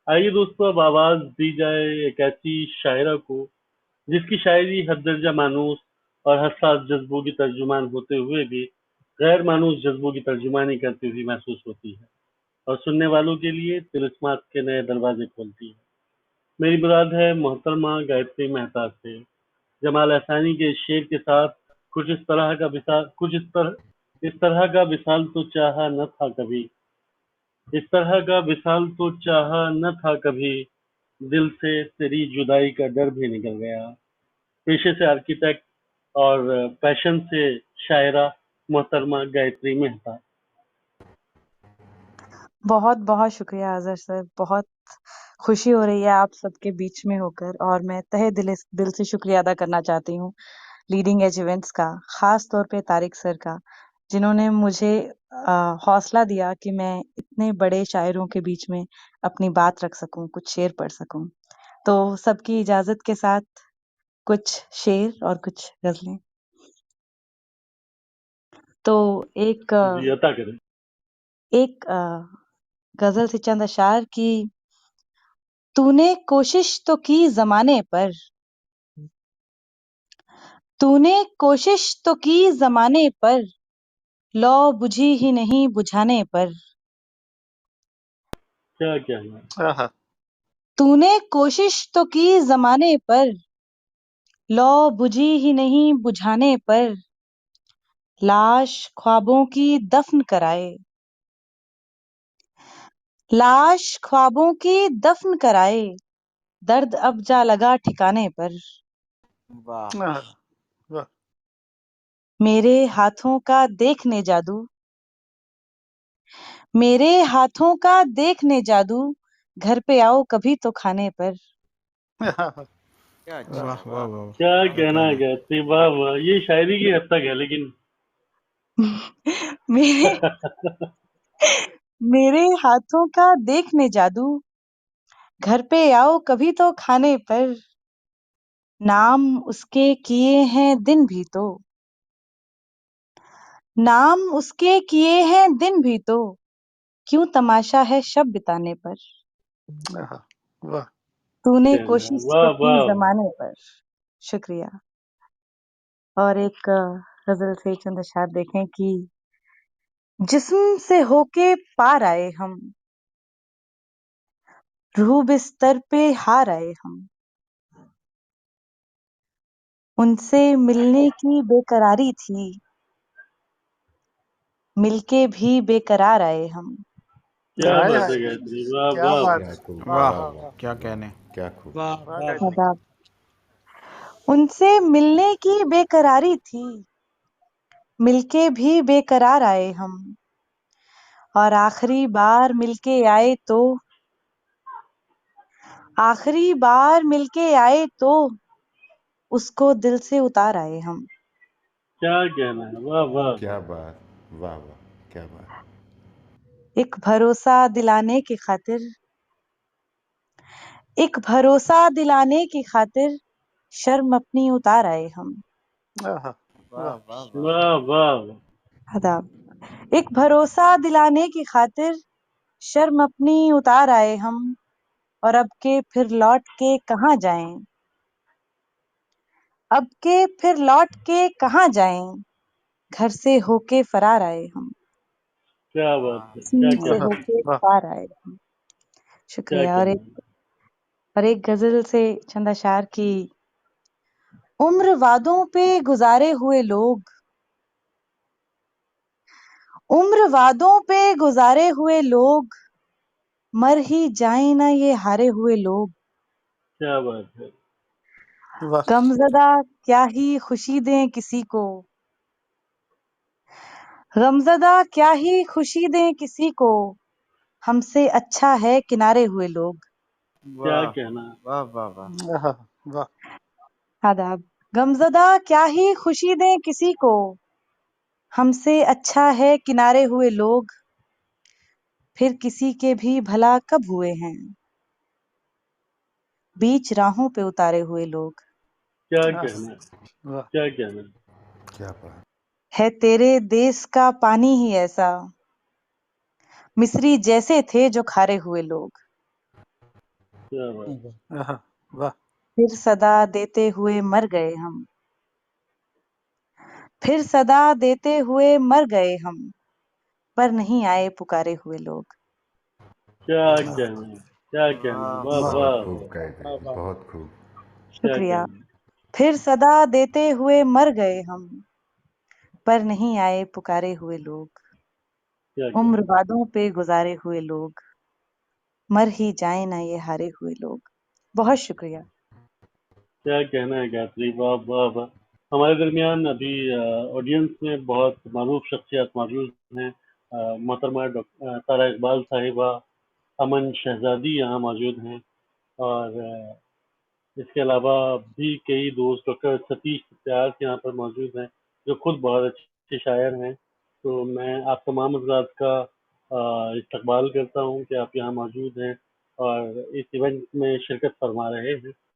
आइए दोस्तों, अब आवाज दी जाए एक ऐसी शायरा को जिसकी शायरी हद दर्जा मानूस और हसास जज्बों की तर्जुमान होते हुए भी गैर मानूस जज्बों की तर्जुमानी करती हुई महसूस होती है और सुनने वालों के लिए तिलिस्मात के नए दरवाजे खोलती है। मेरी मुराद है मोहतरमा गायत्री मेहता से। जमाल अहसानी के इस शेर के साथ कुछ इस तरह का विसाल तो चाहा न था कभी। इस तरह का विसाल तो चाहा न था कभी। दिल से तेरी जुदाई का डर भी निकल गया। पेशे से आर्किटेक्ट और पैशन से शायरा मोहतरमा गायत्री मेहता। बहुत बहुत शुक्रिया अजहर सर। बहुत खुशी हो रही है आप सबके बीच में होकर, और मैं तहे दिल से शुक्रिया अदा करना चाहती हूँ लीडिंग एज इवेंट्स का, खास तौर पे तारिक सर का, जिन्होंने मुझे हौसला दिया कि मैं इतने बड़े शायरों के बीच में अपनी बात रख सकूं, कुछ शेर पढ़ सकूं। तो सबकी इजाजत के साथ कुछ शेर और कुछ गजलें। तो एक जी अता करें। एक गजल से चंद अशार की। तूने कोशिश तो की जमाने पर, तूने कोशिश तो की जमाने पर, लौ बुझी ही नहीं बुझाने पर। क्या कहना। आहा, तूने कोशिश तो की जमाने पर, लौ बुझी ही नहीं बुझाने पर। लाश ख्वाबों की दफन कराए, लाश ख्वाबों की दफन कराए। दर्द अब जा लगा ठिकाने पर। वाह आहा, वाह, मेरे हाथों का देखने जादू, मेरे हाथों का देखने जादू। घर पे आओ कभी तो खाने पर। आहा, क्या अच्छा वाह है, वाह वाह। वाह, क्या क्या कहना कहना है। गायत्री, वाह वाह, ये शायरी की हद तक है लेकिन। मेरे मेरे हाथों का देखने जादू। घर पे आओ कभी तो खाने पर। नाम उसके किए हैं दिन भी तो, नाम उसके किए हैं दिन भी तो। क्यों तमाशा है शब बिताने पर। आहा, वाह, तूने कहना है, कोशिश वाह तो की वाह। जमाने पर। शुक्रिया। और एक गजल से चंद अशार देखें कि जिस्म से होके पार आए हम, रूह बिस्तर पे हार आए हम। उनसे मिलने की बेकरारी थी, मिलके भी बेकरार आए हम। क्या हाय बात हाय, है गायत्री, वाह क्या वाह। बात क्या है, खूब, वाह वाह, वाह वाह वाह, वाह, क्या कहने। क्या खूब। वाह वाह वाह गायत्री, वाह। आदाब। उनसे मिलने की बेकरारी थी, मिलके भी बेकरार आए हम। और आखिरी बार मिलके आए तो, आखिरी बार मिलके आए तो उसको दिल से उतार आए हम। क्या कहना है, वाह वाह। क्या बात, वाह वाह, क्या बात। एक भरोसा दिलाने की खातिर, एक भरोसा दिलाने की खातिर शर्म अपनी उतार आए हम। आहा, वाह वाह, वाह वाह। वाह वाह। आदाब। एक भरोसा दिलाने की खातिर शर्म अपनी उतार आए हम। और अब के फिर लौट के कहाँ जाएं, अब के फिर लौट के कहाँ जाएं। घर से होके फरार आए हम, क्या बात वाह है, क्या सीन से आहा, कहना है, होके वाह, पार आए हम। क्या शुक्रिया। कहना है। और एक गजल से चंद अशार की। उम्र वादों पे गुजारे हुए लोग, उम्र वादों पे गुजारे हुए लोग। मर ही जाए ना ये हारे हुए लोग। क्या बात है। वाह, गमज़दा क्या ही खुशी दें किसी को, गमज़दा क्या ही खुशी दें किसी को। हमसे अच्छा है किनारे हुए लोग। क्या वाह कहना है। वाह वाह वाह। आहा, वाह, आदाब। गमज़दा क्या ही खुशी दें किसी को। हमसे अच्छा है किनारे हुए लोग। फिर किसी के भी भला कब हुए हैं, बीच राहों पे उतारे हुए लोग। क्या आहा, कहना है। वाह, क्या कहना है। क्या बात। है तेरे देश का पानी ही ऐसा, मिस्री जैसे थे जो खारे हुए लोग। क्या बात। आहा, वाह फिर सदा देते हुए मर गए हम, फिर सदा देते हुए मर गए हम, पर नहीं आए पुकारे हुए लोग। क्या वाह कहना है, क्या कहना है, वाह वाह वाह बहुत खूब वाह, कह वाह दिए, वाह बहुत खूब। क्या शुक्रिया। कहना है। फिर सदा देते हुए मर गए हम, पर नहीं आए पुकारे हुए लोग। क्या कहना उम्र है। वादों पे गुजारे हुए लोग, मर ही जाए ना ये हारे हुए लोग। बहुत शुक्रिया। क्या कहना है गायत्री, वाह वाह वाह। हमारे दरमियान अभी ऑडियंस में बहुत मारूफ शख्सियत मौजूद हैं। मोहतरमा तारा इकबाल साहिबा, अमन शहजादी यहाँ मौजूद हैं, और इसके अलावा भी कई दोस्त, डॉक्टर सतीश सत्यार्थ यहाँ पर मौजूद हैं, जो खुद बहुत अच्छे शायर हैं। तो मैं आप तमाम हजरात का इस्तकबाल करता हूँ कि आप यहाँ मौजूद हैं और इस इवेंट में शिरकत फरमा रहे हैं।